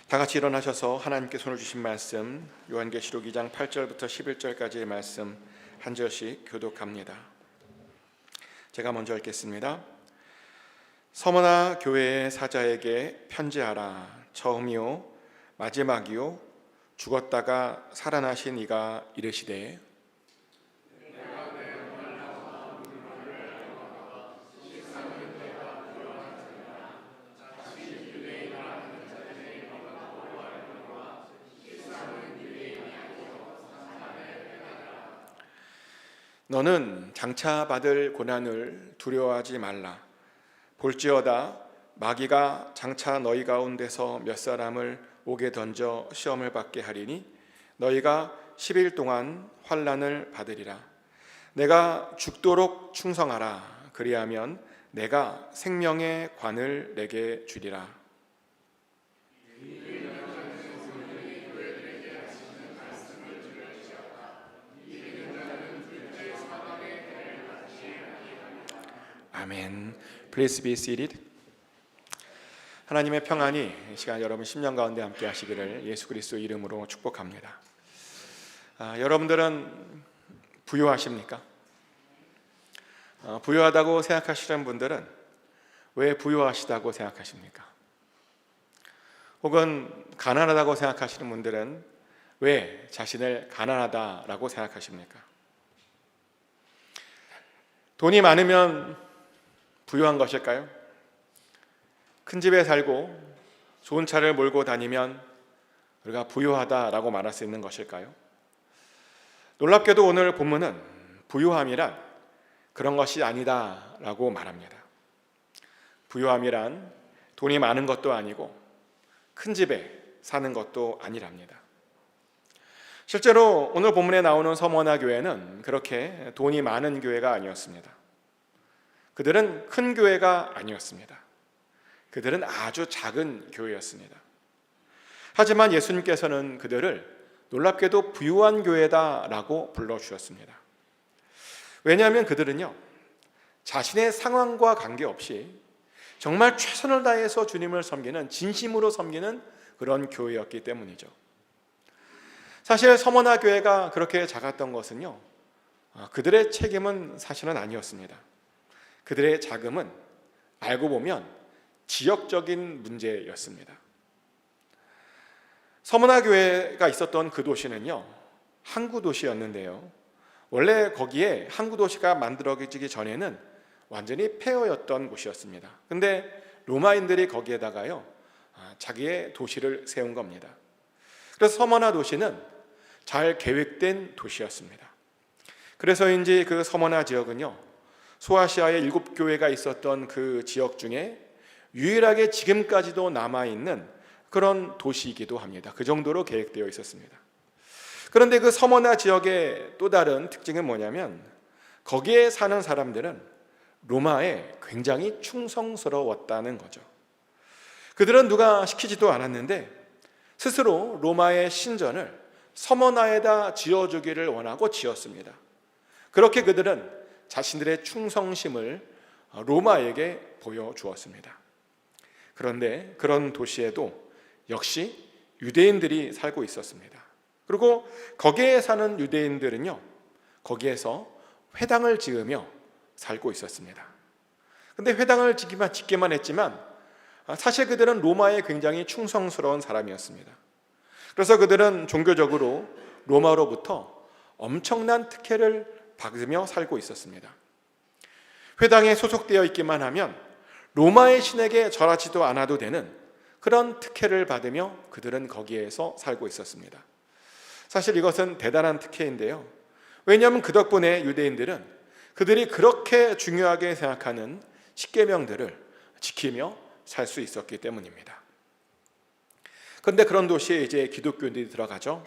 다 같이 일어나셔서 하나님께 손을 주신 말씀 요한계시록 2장 8절부터 11절까지의 말씀 한 절씩 교독합니다. 제가 먼저 읽겠습니다. 서머나 교회의 사자에게 편지하라. 처음이요 마지막이요 죽었다가 살아나신 이가 이르시되 너는 장차 받을 고난을 두려워하지 말라. 볼지어다 마귀가 장차 너희 가운데서 몇 사람을 옥에 던져 시험을 받게 하리니 너희가 10일 동안 환난을 받으리라. 내가 죽도록 충성하라. 그리하면 내가 생명의 관을 내게 주리라. 아멘. Please be seated. 하나님의 평안이 이 시간 여러분 심령 가운데 함께 하시기를 예수 그리스도 이름으로 축복합니다. 여러분들은 부유하십니까? 부유하다고 생각하시는 분들은 왜 부유하시다고 생각하십니까? 혹은 가난하다고 생각하시는 분들은 왜 자신을 가난하다라고 생각하십니까? 돈이 많으면 부유한 것일까요? 큰 집에 살고 좋은 차를 몰고 다니면 우리가 부유하다라고 말할 수 있는 것일까요? 놀랍게도 오늘 본문은 부유함이란 그런 것이 아니다라고 말합니다. 부유함이란 돈이 많은 것도 아니고 큰 집에 사는 것도 아니랍니다. 실제로 오늘 본문에 나오는 서머나 교회는 그렇게 돈이 많은 교회가 아니었습니다. 그들은 큰 교회가 아니었습니다. 그들은 아주 작은 교회였습니다. 하지만 예수님께서는 그들을 놀랍게도 부유한 교회다라고 불러주셨습니다. 왜냐하면 그들은요, 자신의 상황과 관계없이 정말 최선을 다해서 주님을 섬기는, 진심으로 섬기는 그런 교회였기 때문이죠. 사실 서머나 교회가 그렇게 작았던 것은요, 그들의 책임은 사실은 아니었습니다. 그들의 자금은 알고 보면 지역적인 문제였습니다. 서머나 교회가 있었던 그 도시는요, 항구 도시였는데요, 원래 거기에 항구 도시가 만들어지기 전에는 완전히 폐허였던 곳이었습니다. 근데 로마인들이 거기에다가요, 자기의 도시를 세운 겁니다. 그래서 서머나 도시는 잘 계획된 도시였습니다. 그래서인지 그 서머나 지역은요, 소아시아에 7교회가 있었던 그 지역 중에 유일하게 지금까지도 남아있는 그런 도시이기도 합니다. 그 정도로 계획되어 있었습니다. 그런데 그 서머나 지역의 또 다른 특징은 뭐냐면 거기에 사는 사람들은 로마에 굉장히 충성스러웠다는 거죠. 그들은 누가 시키지도 않았는데 스스로 로마의 신전을 서머나에다 지어주기를 원하고 지었습니다. 그렇게 그들은 자신들의 충성심을 로마에게 보여주었습니다. 그런데 그런 도시에도 역시 유대인들이 살고 있었습니다. 그리고 거기에 사는 유대인들은요, 거기에서 회당을 지으며 살고 있었습니다. 근데 회당을 짓기만 했지만 사실 그들은 로마에 굉장히 충성스러운 사람이었습니다. 그래서 그들은 종교적으로 로마로부터 엄청난 특혜를 받으며 살고 있었습니다. 회당에 소속되어 있기만 하면 로마의 신에게 절하지도 않아도 되는 그런 특혜를 받으며 그들은 거기에서 살고 있었습니다. 사실 이것은 대단한 특혜인데요, 왜냐하면 그 덕분에 유대인들은 그들이 그렇게 중요하게 생각하는 십계명들을 지키며 살 수 있었기 때문입니다. 그런데 그런 도시에 이제 기독교인들이 들어가죠.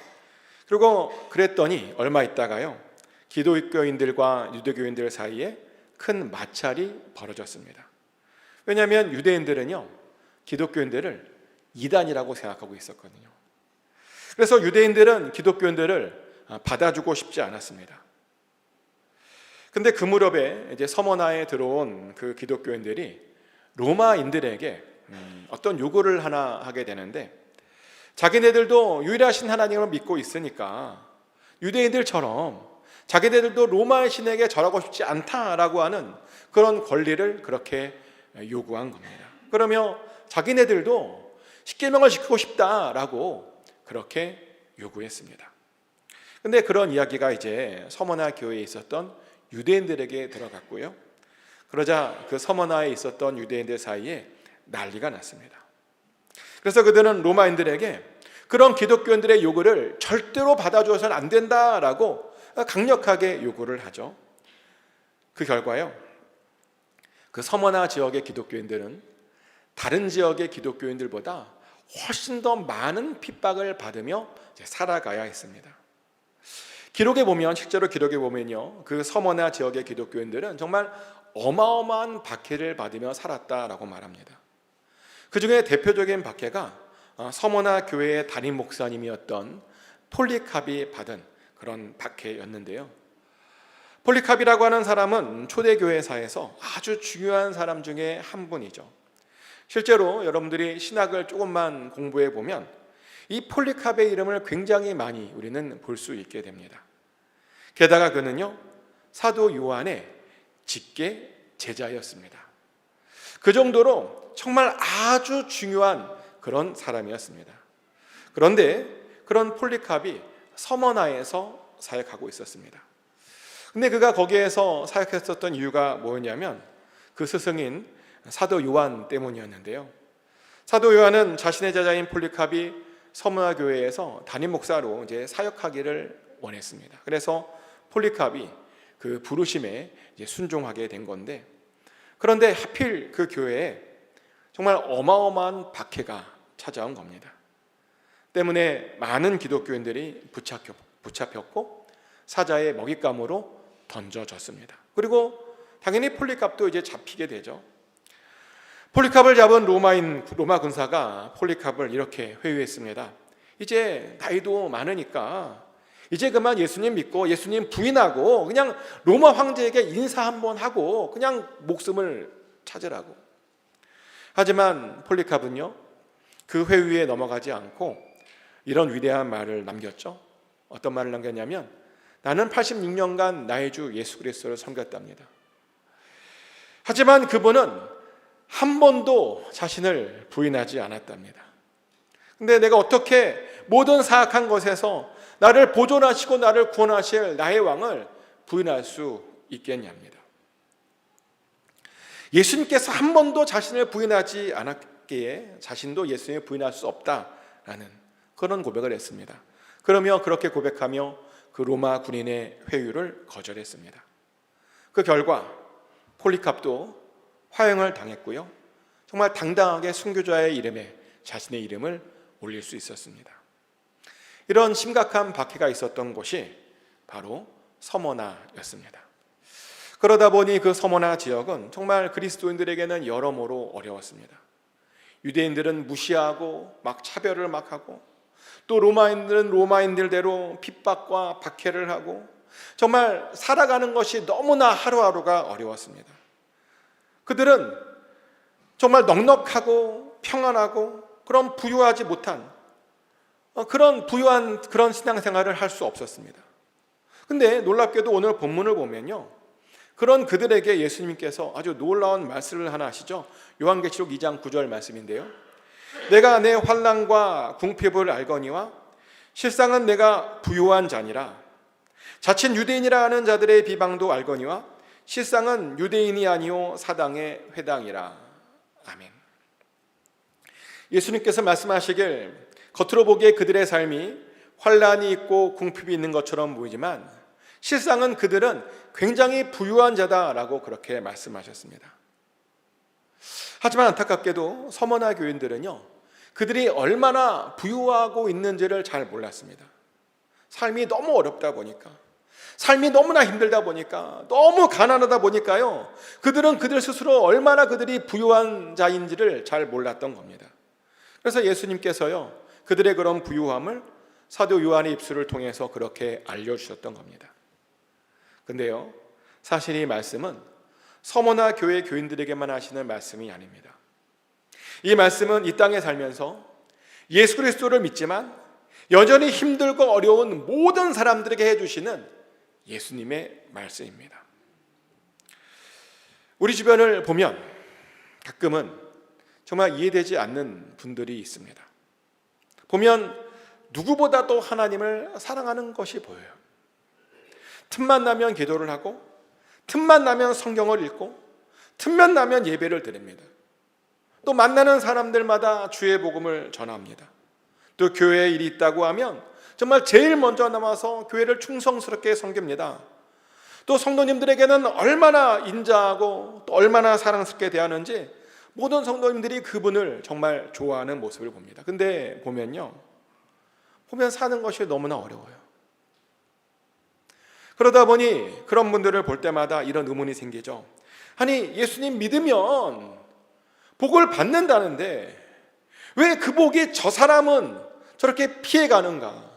그리고 그랬더니 얼마 있다가요, 기독교인들과 유대교인들 사이에 큰 마찰이 벌어졌습니다. 왜냐하면 유대인들은요, 기독교인들을 이단이라고 생각하고 있었거든요. 그래서 유대인들은 기독교인들을 받아주고 싶지 않았습니다. 근데 그 무렵에 이제 서머나에 들어온 그 기독교인들이 로마인들에게 어떤 요구를 하나 하게 되는데, 자기네들도 유일하신 하나님을 믿고 있으니까 유대인들처럼 자기네들도 로마의 신에게 절하고 싶지 않다라고 하는 그런 권리를 그렇게 요구한 겁니다. 그러며 자기네들도 십계명을 지키고 싶다라고 그렇게 요구했습니다. 근데 그런 이야기가 이제 서머나 교회에 있었던 유대인들에게 들어갔고요. 그러자 그 서머나에 있었던 유대인들 사이에 난리가 났습니다. 그래서 그들은 로마인들에게 그런 기독교인들의 요구를 절대로 받아줘서는 안 된다라고 강력하게 요구를 하죠. 그 결과요, 그 서머나 지역의 기독교인들은 다른 지역의 기독교인들보다 훨씬 더 많은 핍박을 받으며 살아가야 했습니다. 기록에 보면, 실제로 기록에 보면요, 그 서머나 지역의 기독교인들은 정말 어마어마한 박해를 받으며 살았다라고 말합니다. 그 중에 대표적인 박해가 서머나 교회의 담임 목사님이었던 폴리캅이 받은 그런 박해였는데요. 폴리캅이라고 하는 사람은 초대교회사에서 아주 중요한 사람 중에 한 분이죠. 실제로 여러분들이 신학을 조금만 공부해 보면 이 폴리캅의 이름을 굉장히 많이 우리는 볼 수 있게 됩니다. 게다가 그는요, 사도 요한의 직계 제자였습니다. 그 정도로 정말 아주 중요한 그런 사람이었습니다. 그런데 그런 폴리캅이 서머나에서 사역하고 있었습니다. 근데 그가 거기에서 사역했었던 이유가 뭐였냐면 그 스승인 사도 요한 때문이었는데요. 사도 요한은 자신의 제자인 폴리캅이 서머나 교회에서 담임 목사로 이제 사역하기를 원했습니다. 그래서 폴리캅이 그 부르심에 이제 순종하게 된 건데, 그런데 하필 그 교회에 정말 어마어마한 박해가 찾아온 겁니다. 때문에 많은 기독교인들이 붙잡혔고 사자의 먹잇감으로 던져졌습니다. 그리고 당연히 폴리캅도 이제 잡히게 되죠. 폴리캅을 잡은 로마 군사가 폴리캅을 이렇게 회유했습니다. 이제 나이도 많으니까 이제 그만 예수님 믿고 예수님 부인하고 그냥 로마 황제에게 인사 한번 하고 그냥 목숨을 찾으라고. 하지만 폴리캅은요, 그 회유에 넘어가지 않고 이런 위대한 말을 남겼죠. 어떤 말을 남겼냐면, 나는 86년간 나의 주 예수 그리스도를 섬겼답니다. 하지만 그분은 한 번도 자신을 부인하지 않았답니다. 근데 내가 어떻게 모든 사악한 것에서 나를 보존하시고 나를 구원하실 나의 왕을 부인할 수 있겠냐입니다. 예수님께서 한 번도 자신을 부인하지 않았기에 자신도 예수님을 부인할 수 없다라는 그런 고백을 했습니다. 그러며 그렇게 고백하며 그 로마 군인의 회유를 거절했습니다. 그 결과 폴리캅도 화형을 당했고요, 정말 당당하게 순교자의 이름에 자신의 이름을 올릴 수 있었습니다. 이런 심각한 박해가 있었던 곳이 바로 서머나였습니다. 그러다 보니 그 서머나 지역은 정말 그리스도인들에게는 여러모로 어려웠습니다. 유대인들은 무시하고 막 차별을 막 하고, 또 로마인들은 로마인들대로 핍박과 박해를 하고, 정말 살아가는 것이 너무나 하루하루가 어려웠습니다. 그들은 정말 넉넉하고 평안하고 그런 부유하지 못한 그런 부유한 그런 신앙생활을 할 수 없었습니다. 근데 놀랍게도 오늘 본문을 보면요, 그런 그들에게 예수님께서 아주 놀라운 말씀을 하나 하시죠. 요한계시록 2장 9절 말씀인데요, 내가 내 환난과 궁핍을 알거니와 실상은 내가 부유한 자니라. 자칭 유대인이라 하는 자들의 비방도 알거니와 실상은 유대인이 아니요 사당의 회당이라. 아멘. 예수님께서 말씀하시길 겉으로 보기에 그들의 삶이 환난이 있고 궁핍이 있는 것처럼 보이지만 실상은 그들은 굉장히 부유한 자다라고 그렇게 말씀하셨습니다. 하지만 안타깝게도 서머나 교인들은요, 그들이 얼마나 부유하고 있는지를 잘 몰랐습니다. 삶이 너무 어렵다 보니까, 삶이 너무나 힘들다 보니까, 너무 가난하다 보니까요, 그들은 그들 스스로 얼마나 그들이 부유한 자인지를 잘 몰랐던 겁니다. 그래서 예수님께서요, 그들의 그런 부유함을 사도 요한의 입술을 통해서 그렇게 알려주셨던 겁니다. 근데요, 사실 이 말씀은 서머나 교회 교인들에게만 하시는 말씀이 아닙니다. 이 말씀은 이 땅에 살면서 예수 그리스도를 믿지만 여전히 힘들고 어려운 모든 사람들에게 해주시는 예수님의 말씀입니다. 우리 주변을 보면 가끔은 정말 이해되지 않는 분들이 있습니다. 보면 누구보다도 하나님을 사랑하는 것이 보여요. 틈만 나면 기도를 하고, 틈만 나면 성경을 읽고, 틈만 나면 예배를 드립니다. 또 만나는 사람들마다 주의 복음을 전합니다. 또 교회에 일이 있다고 하면 정말 제일 먼저 나와서 교회를 충성스럽게 섬깁니다. 또 성도님들에게는 얼마나 인자하고 또 얼마나 사랑스럽게 대하는지 모든 성도님들이 그분을 정말 좋아하는 모습을 봅니다. 근데 보면 사는 것이 너무나 어려워요. 그러다 보니 그런 분들을 볼 때마다 이런 의문이 생기죠. 아니, 예수님 믿으면 복을 받는다는데 왜 그 복이 저 사람은 저렇게 피해가는가?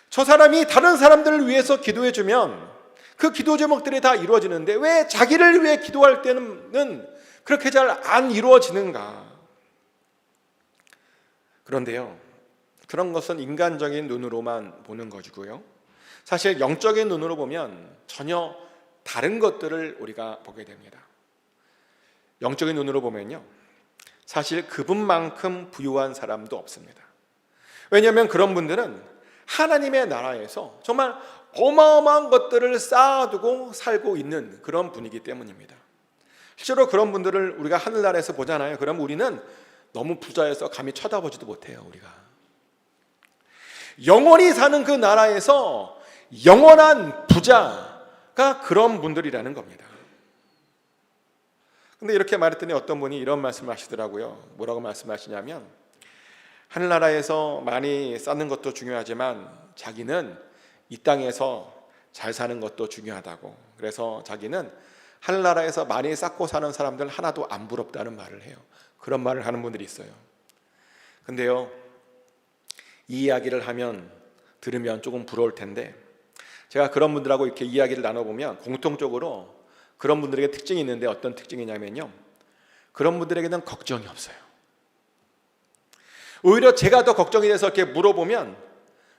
저 사람이 다른 사람들을 위해서 기도해주면 그 기도 제목들이 다 이루어지는데 왜 자기를 위해 기도할 때는 그렇게 잘 안 이루어지는가? 그런데요, 그런 것은 인간적인 눈으로만 보는 것이고요, 사실 영적인 눈으로 보면 전혀 다른 것들을 우리가 보게 됩니다. 영적인 눈으로 보면요, 사실 그분만큼 부유한 사람도 없습니다. 왜냐하면 그런 분들은 하나님의 나라에서 정말 어마어마한 것들을 쌓아두고 살고 있는 그런 분이기 때문입니다. 실제로 그런 분들을 우리가 하늘나라에서 보잖아요. 그럼 우리는 너무 부자여서 감히 쳐다보지도 못해요. 우리가 영원히 사는 그 나라에서 영원한 부자가 그런 분들이라는 겁니다. 근데 이렇게 말했더니 어떤 분이 이런 말씀을 하시더라고요. 뭐라고 말씀하시냐면, 하늘나라에서 많이 쌓는 것도 중요하지만 자기는 이 땅에서 잘 사는 것도 중요하다고, 그래서 자기는 하늘나라에서 많이 쌓고 사는 사람들 하나도 안 부럽다는 말을 해요. 그런 말을 하는 분들이 있어요. 근데요, 이 이야기를 들으면 조금 부러울 텐데, 제가 그런 분들하고 이렇게 이야기를 나눠보면 공통적으로 그런 분들에게 특징이 있는데, 어떤 특징이냐면요, 그런 분들에게는 걱정이 없어요. 오히려 제가 더 걱정이 돼서 이렇게 물어보면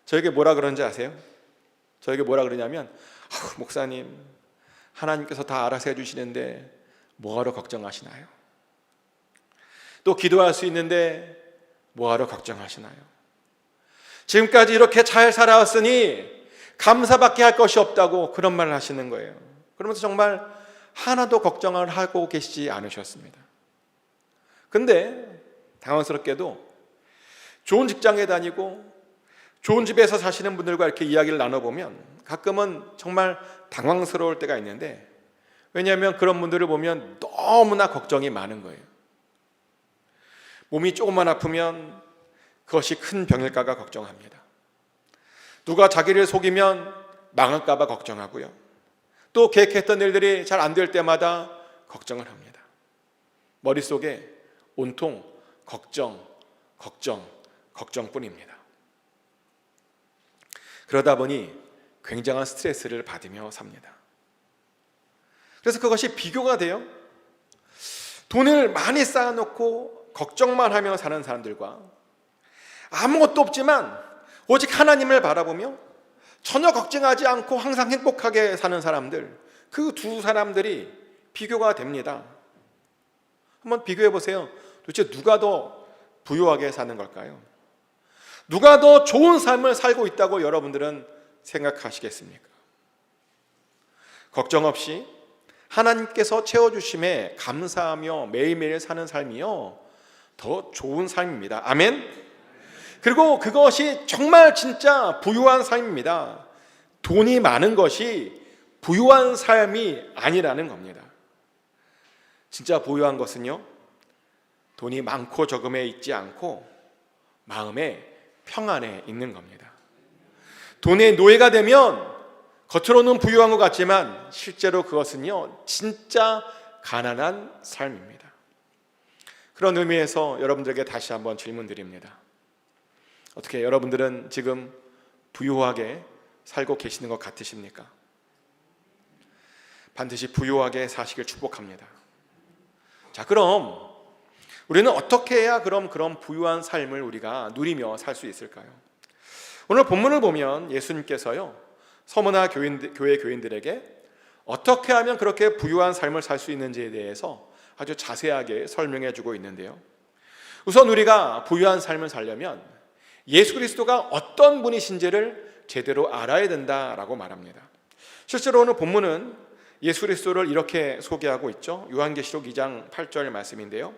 저에게 뭐라 그러는지 아세요? 저에게 뭐라 그러냐면, 목사님, 하나님께서 다 알아서 해주시는데 뭐하러 걱정하시나요? 또 기도할 수 있는데 뭐하러 걱정하시나요? 지금까지 이렇게 잘 살아왔으니 감사밖에 할 것이 없다고 그런 말을 하시는 거예요. 그러면서 정말 하나도 걱정을 하고 계시지 않으셨습니다. 근데 당황스럽게도 좋은 직장에 다니고 좋은 집에서 사시는 분들과 이렇게 이야기를 나눠보면 가끔은 정말 당황스러울 때가 있는데, 왜냐하면 그런 분들을 보면 너무나 걱정이 많은 거예요. 몸이 조금만 아프면 그것이 큰 병일까가 걱정합니다. 누가 자기를 속이면 망할까 봐 걱정하고요, 또 계획했던 일들이 잘 안 될 때마다 걱정을 합니다. 머릿속에 온통 걱정뿐입니다. 그러다 보니 굉장한 스트레스를 받으며 삽니다. 그래서 그것이 비교가 돼요. 돈을 많이 쌓아놓고 걱정만 하며 사는 사람들과 아무것도 없지만 오직 하나님을 바라보며 전혀 걱정하지 않고 항상 행복하게 사는 사람들, 그 두 사람들이 비교가 됩니다. 한번 비교해 보세요. 도대체 누가 더 부유하게 사는 걸까요? 누가 더 좋은 삶을 살고 있다고 여러분들은 생각하시겠습니까? 걱정 없이 하나님께서 채워주심에 감사하며 매일매일 사는 삶이요, 더 좋은 삶입니다. 아멘? 그리고 그것이 정말 진짜 부유한 삶입니다. 돈이 많은 것이 부유한 삶이 아니라는 겁니다. 진짜 부유한 것은요, 돈이 많고 적음에 있지 않고 마음의 평안에 있는 겁니다. 돈의 노예가 되면 겉으로는 부유한 것 같지만 실제로 그것은요, 진짜 가난한 삶입니다. 그런 의미에서 여러분들에게 다시 한번 질문 드립니다. 어떻게 여러분들은 지금 부유하게 살고 계시는 것 같으십니까? 반드시 부유하게 사시길 축복합니다. 자, 그럼 우리는 어떻게 해야 그런 부유한 삶을 우리가 누리며 살 수 있을까요? 오늘 본문을 보면 예수님께서요, 서머나 교회 교인들에게 어떻게 하면 그렇게 부유한 삶을 살 수 있는지에 대해서 아주 자세하게 설명해 주고 있는데요. 우선 우리가 부유한 삶을 살려면 예수 그리스도가 어떤 분이신지를 제대로 알아야 된다라고 말합니다. 실제로 오늘 본문은 예수 그리스도를 이렇게 소개하고 있죠. 요한계시록 2장 8절 말씀인데요.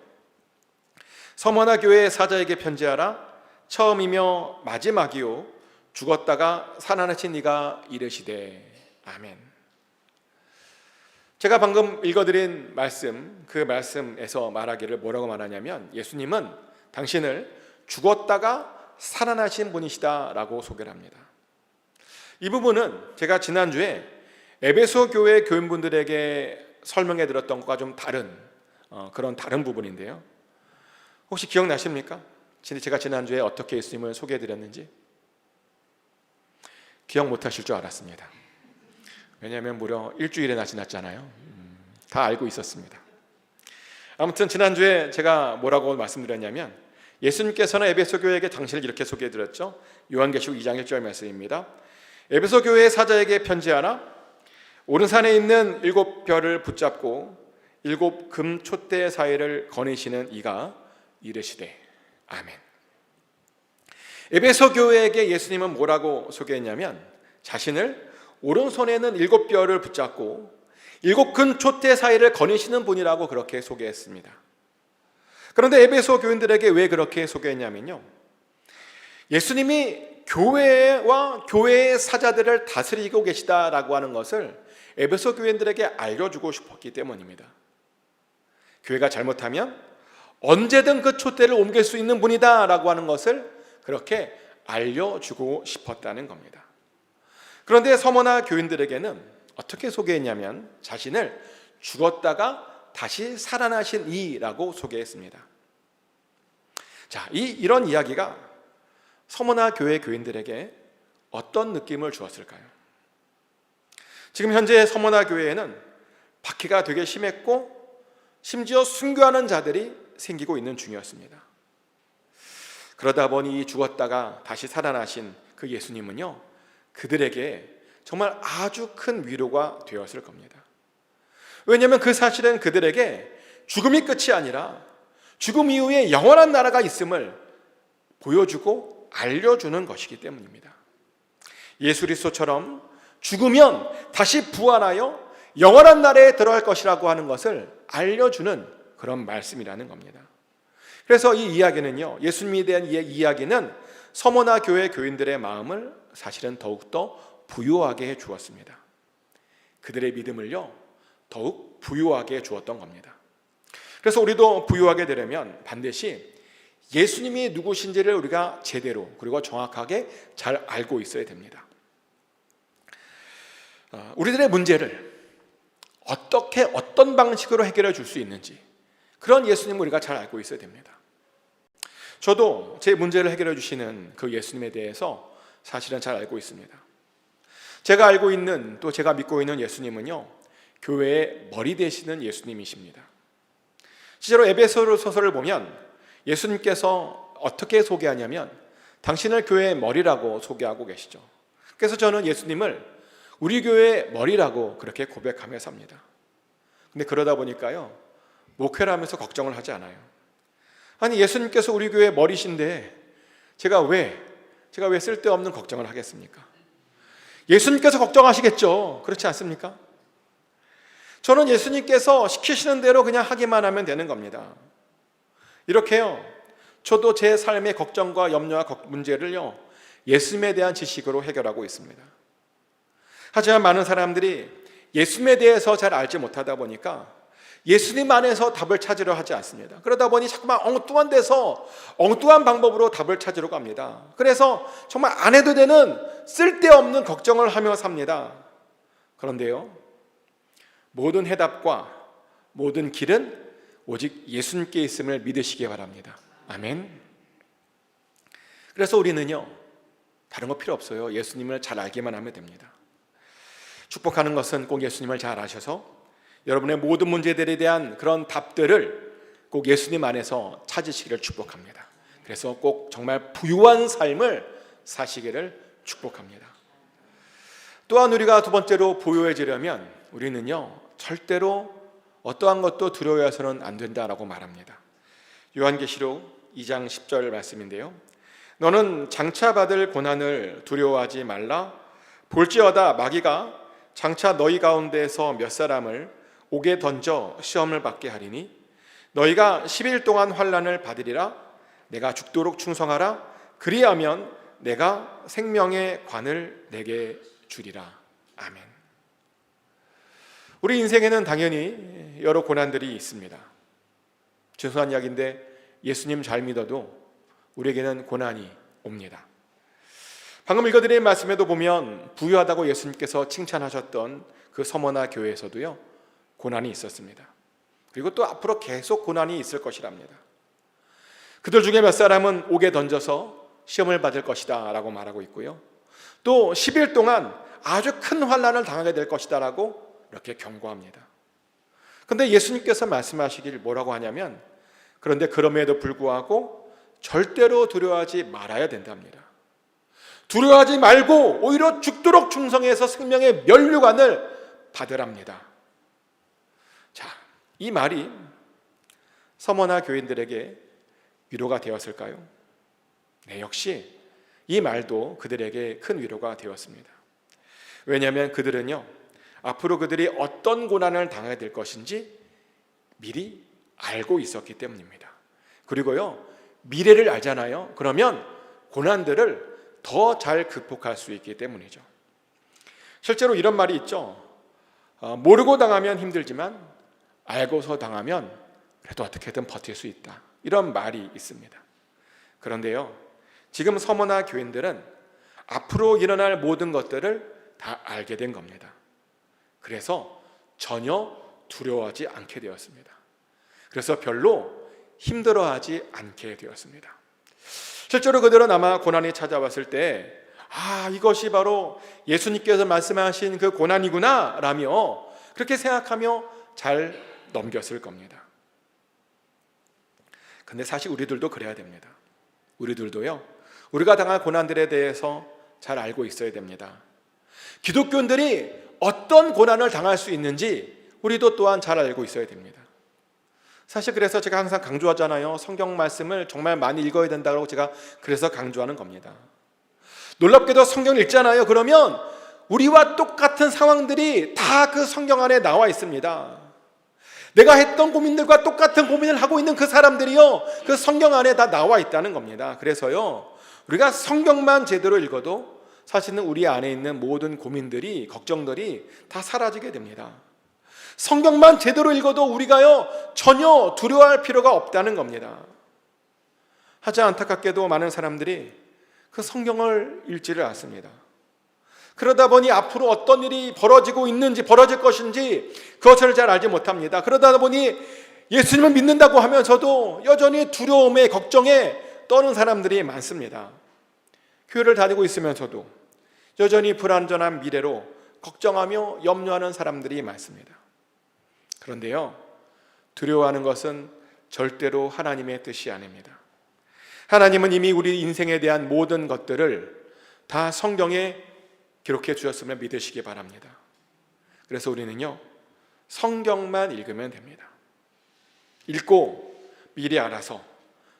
서머나 교회 사자에게 편지하라. 처음이며 마지막이요 죽었다가 살아나신 이가 이르시되 아멘. 제가 방금 읽어드린 말씀, 그 말씀에서 말하기를 뭐라고 말하냐면 예수님은 당신을 죽었다가 살아나신 분이시다라고 소개를 합니다. 이 부분은 제가 지난주에 에베소 교회 교인분들에게 설명해 드렸던 것과 좀 다른 그런 다른 부분인데요. 혹시 기억나십니까? 제가 지난주에 어떻게 예수님을 소개해 드렸는지? 기억 못하실 줄 알았습니다. 왜냐하면 무려 일주일이나 지났잖아요. 다 알고 있었습니다. 아무튼 지난주에 제가 뭐라고 말씀드렸냐면 예수님께서는 에베소 교회에게 당신을 이렇게 소개해 드렸죠. 요한계시록 2장 1절 말씀입니다. 에베소 교회의 사자에게 편지하라. 오른산에 있는 7별을 붙잡고 7 금 촛대 사이를 거니시는 이가 이르시되 아멘. 에베소 교회에게 예수님은 뭐라고 소개했냐면 자신을 오른손에는 7별을 붙잡고 7 금 촛대 사이를 거니시는 분이라고 그렇게 소개했습니다. 그런데 에베소 교인들에게 왜 그렇게 소개했냐면요, 예수님이 교회와 교회의 사자들을 다스리고 계시다라고 하는 것을 에베소 교인들에게 알려주고 싶었기 때문입니다. 교회가 잘못하면 언제든 그 촛대를 옮길 수 있는 분이다라고 하는 것을 그렇게 알려주고 싶었다는 겁니다. 그런데 서머나 교인들에게는 어떻게 소개했냐면 자신을 죽었다가 다시 살아나신 이라고 소개했습니다. 자, 이런 이야기가 서머나 교회 교인들에게 어떤 느낌을 주었을까요? 지금 현재 서머나 교회에는 박해가 되게 심했고 심지어 순교하는 자들이 생기고 있는 중이었습니다. 그러다 보니 죽었다가 다시 살아나신 그 예수님은요, 그들에게 정말 아주 큰 위로가 되었을 겁니다. 왜냐하면 그 사실은 그들에게 죽음이 끝이 아니라 죽음 이후에 영원한 나라가 있음을 보여주고 알려주는 것이기 때문입니다. 예수 그리스도처럼 죽으면 다시 부활하여 영원한 나라에 들어갈 것이라고 하는 것을 알려주는 그런 말씀이라는 겁니다. 그래서 이 이야기는요, 예수님에 대한 이 이야기는 서머나 교회 교인들의 마음을 사실은 더욱더 부유하게 해 주었습니다. 그들의 믿음을요, 더욱 부유하게 해 주었던 겁니다. 그래서 우리도 부유하게 되려면 반드시 예수님이 누구신지를 우리가 제대로 그리고 정확하게 잘 알고 있어야 됩니다. 우리들의 문제를 어떻게 어떤 방식으로 해결해 줄 수 있는지 그런 예수님을 우리가 잘 알고 있어야 됩니다. 저도 제 문제를 해결해 주시는 그 예수님에 대해서 사실은 잘 알고 있습니다. 제가 알고 있는 또 제가 믿고 있는 예수님은요, 교회의 머리 되시는 예수님이십니다. 실제로 에베소서를 보면 예수님께서 어떻게 소개하냐면 당신을 교회의 머리라고 소개하고 계시죠. 그래서 저는 예수님을 우리 교회의 머리라고 그렇게 고백하며 삽니다. 근데 그러다 보니까요, 목회를 하면서 걱정을 하지 않아요. 아니, 예수님께서 우리 교회의 머리신데 제가 왜 쓸데없는 걱정을 하겠습니까? 예수님께서 걱정하시겠죠. 그렇지 않습니까? 저는 예수님께서 시키시는 대로 그냥 하기만 하면 되는 겁니다. 이렇게요, 저도 제 삶의 걱정과 염려와 문제를요, 예수님에 대한 지식으로 해결하고 있습니다. 하지만 많은 사람들이 예수님에 대해서 잘 알지 못하다 보니까 예수님 안에서 답을 찾으려 하지 않습니다. 그러다 보니 자꾸만 엉뚱한 데서 엉뚱한 방법으로 답을 찾으러 갑니다. 그래서 정말 안 해도 되는 쓸데없는 걱정을 하며 삽니다. 그런데요, 모든 해답과 모든 길은 오직 예수님께 있음을 믿으시기 바랍니다. 아멘. 그래서 우리는요, 다른 거 필요 없어요. 예수님을 잘 알기만 하면 됩니다. 축복하는 것은 꼭 예수님을 잘 아셔서 여러분의 모든 문제들에 대한 그런 답들을 꼭 예수님 안에서 찾으시기를 축복합니다. 그래서 꼭 정말 부유한 삶을 사시기를 축복합니다. 또한 우리가 두 번째로 부유해지려면 우리는요, 절대로 어떠한 것도 두려워해서는 안 된다라고 말합니다. 요한계시록 2장 10절 말씀인데요, 너는 장차 받을 고난을 두려워하지 말라. 볼지어다 마귀가 장차 너희 가운데에서 몇 사람을 옥에 던져 시험을 받게 하리니 너희가 10일 동안 환난을 받으리라. 내가 죽도록 충성하라. 그리하면 내가 생명의 관을 내게 주리라. 아멘. 우리 인생에는 당연히 여러 고난들이 있습니다. 죄송한 이야기인데 예수님 잘 믿어도 우리에게는 고난이 옵니다. 방금 읽어드린 말씀에도 보면 부유하다고 예수님께서 칭찬하셨던 그 서머나 교회에서도요, 고난이 있었습니다. 그리고 또 앞으로 계속 고난이 있을 것이랍니다. 그들 중에 몇 사람은 옥에 던져서 시험을 받을 것이다 라고 말하고 있고요, 또 10일 동안 아주 큰 환난을 당하게 될 것이다 라고 이렇게 경고합니다. 그런데 예수님께서 말씀하시길 뭐라고 하냐면, 그런데 그럼에도 불구하고 절대로 두려워하지 말아야 된답니다. 두려워하지 말고 오히려 죽도록 충성해서 생명의 면류관을 받으랍니다. 자, 이 말이 서머나 교인들에게 위로가 되었을까요? 네, 역시 이 말도 그들에게 큰 위로가 되었습니다. 왜냐하면 그들은요, 앞으로 그들이 어떤 고난을 당하게 될 것인지 미리 알고 있었기 때문입니다. 그리고요, 미래를 알잖아요. 그러면 고난들을 더 잘 극복할 수 있기 때문이죠. 실제로 이런 말이 있죠. 모르고 당하면 힘들지만 알고서 당하면 그래도 어떻게든 버틸 수 있다, 이런 말이 있습니다. 그런데요, 지금 서머나 교인들은 앞으로 일어날 모든 것들을 다 알게 된 겁니다. 그래서 전혀 두려워하지 않게 되었습니다. 그래서 별로 힘들어하지 않게 되었습니다. 실제로 그들은 아마 고난이 찾아왔을 때, 이것이 바로 예수님께서 말씀하신 그 고난이구나 라며 그렇게 생각하며 잘 넘겼을 겁니다. 근데 사실 우리들도 그래야 됩니다. 우리들도요, 우리가 당할 고난들에 대해서 잘 알고 있어야 됩니다. 기독교인들이 어떤 고난을 당할 수 있는지 우리도 또한 잘 알고 있어야 됩니다. 사실 그래서 제가 항상 강조하잖아요. 성경 말씀을 정말 많이 읽어야 된다고 제가 그래서 강조하는 겁니다. 놀랍게도 성경을 읽잖아요. 그러면 우리와 똑같은 상황들이 다 그 성경 안에 나와 있습니다. 내가 했던 고민들과 똑같은 고민을 하고 있는 그 사람들이요, 그 성경 안에 다 나와 있다는 겁니다. 그래서요, 우리가 성경만 제대로 읽어도 사실은 우리 안에 있는 모든 고민들이, 걱정들이 다 사라지게 됩니다. 성경만 제대로 읽어도 우리가요, 전혀 두려워할 필요가 없다는 겁니다. 하지만 안타깝게도 많은 사람들이 그 성경을 읽지를 않습니다. 그러다 보니 앞으로 어떤 일이 벌어지고 있는지, 벌어질 것인지 그것을 잘 알지 못합니다. 그러다 보니 예수님을 믿는다고 하면서도 여전히 두려움에, 걱정에 떠는 사람들이 많습니다. 교회를 다니고 있으면서도 여전히 불안전한 미래로 걱정하며 염려하는 사람들이 많습니다. 그런데요, 두려워하는 것은 절대로 하나님의 뜻이 아닙니다. 하나님은 이미 우리 인생에 대한 모든 것들을 다 성경에 기록해 주셨음을 믿으시기 바랍니다. 그래서 우리는요, 성경만 읽으면 됩니다. 읽고 미리 알아서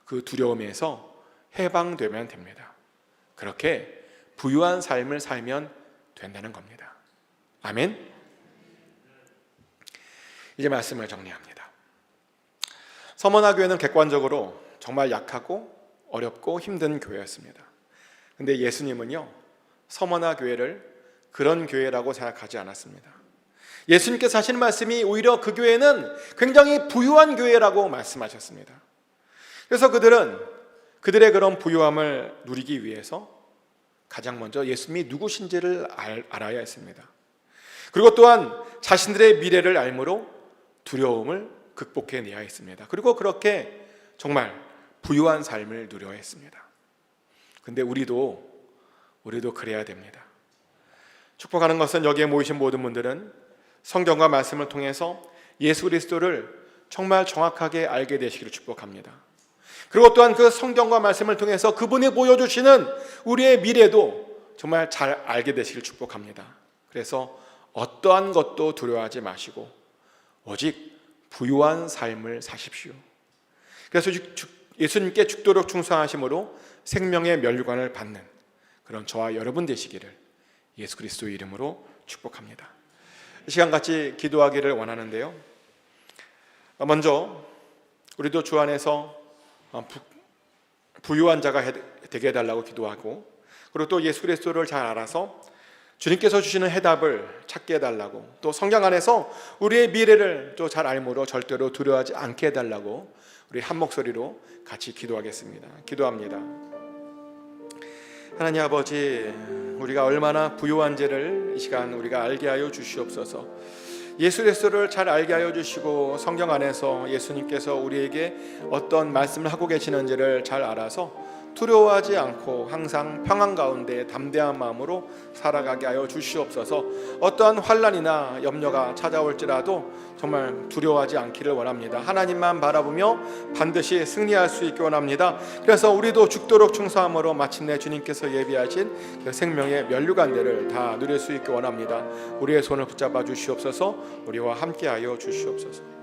그 두려움에서 해방되면 됩니다. 그렇게 부유한 삶을 살면 된다는 겁니다. 아멘. 이제 말씀을 정리합니다. 서머나 교회는 객관적으로 정말 약하고 어렵고 힘든 교회였습니다. 그런데 예수님은요, 서머나 교회를 그런 교회라고 생각하지 않았습니다. 예수님께서 하시는 말씀이 오히려 그 교회는 굉장히 부유한 교회라고 말씀하셨습니다. 그래서 그들은 그들의 그런 부유함을 누리기 위해서 가장 먼저 예수님이 누구신지를 알아야 했습니다. 그리고 또한 자신들의 미래를 알므로 두려움을 극복해내야 했습니다. 그리고 그렇게 정말 부유한 삶을 누려야 했습니다. 근데 우리도 그래야 됩니다. 축복하는 것은 여기에 모이신 모든 분들은 성경과 말씀을 통해서 예수 그리스도를 정말 정확하게 알게 되시기를 축복합니다. 그리고 또한 그 성경과 말씀을 통해서 그분이 보여주시는 우리의 미래도 정말 잘 알게 되시기를 축복합니다. 그래서 어떠한 것도 두려워하지 마시고 오직 부유한 삶을 사십시오. 그래서 예수님께 죽도록 충성하심으로 생명의 면류관을 받는 그런 저와 여러분 되시기를 예수 그리스도의 이름으로 축복합니다. 이 시간 같이 기도하기를 원하는데요, 먼저 우리도 주 안에서 부유한 자가 되게 해달라고 기도하고, 그리고 또 예수 그리스도를 잘 알아서 주님께서 주시는 해답을 찾게 해달라고, 또 성경 안에서 우리의 미래를 또 잘 알므로 절대로 두려워하지 않게 해달라고 우리 한 목소리로 같이 기도하겠습니다. 기도합니다. 하나님 아버지, 우리가 얼마나 부유한지를 이 시간 우리가 알게 하여 주시옵소서. 예수 그리스도를 잘 알게 하여 주시고 성경 안에서 예수님께서 우리에게 어떤 말씀을 하고 계시는지를 잘 알아서 두려워하지 않고 항상 평안 가운데 담대한 마음으로 살아가게 하여 주시옵소서. 어떠한 환난이나 염려가 찾아올지라도 정말 두려워하지 않기를 원합니다. 하나님만 바라보며 반드시 승리할 수 있기 원합니다. 그래서 우리도 죽도록 충성함으로 마침내 주님께서 예비하신 그 생명의 면류관대를 다 누릴 수 있기 원합니다. 우리의 손을 붙잡아 주시옵소서. 우리와 함께하여 주시옵소서.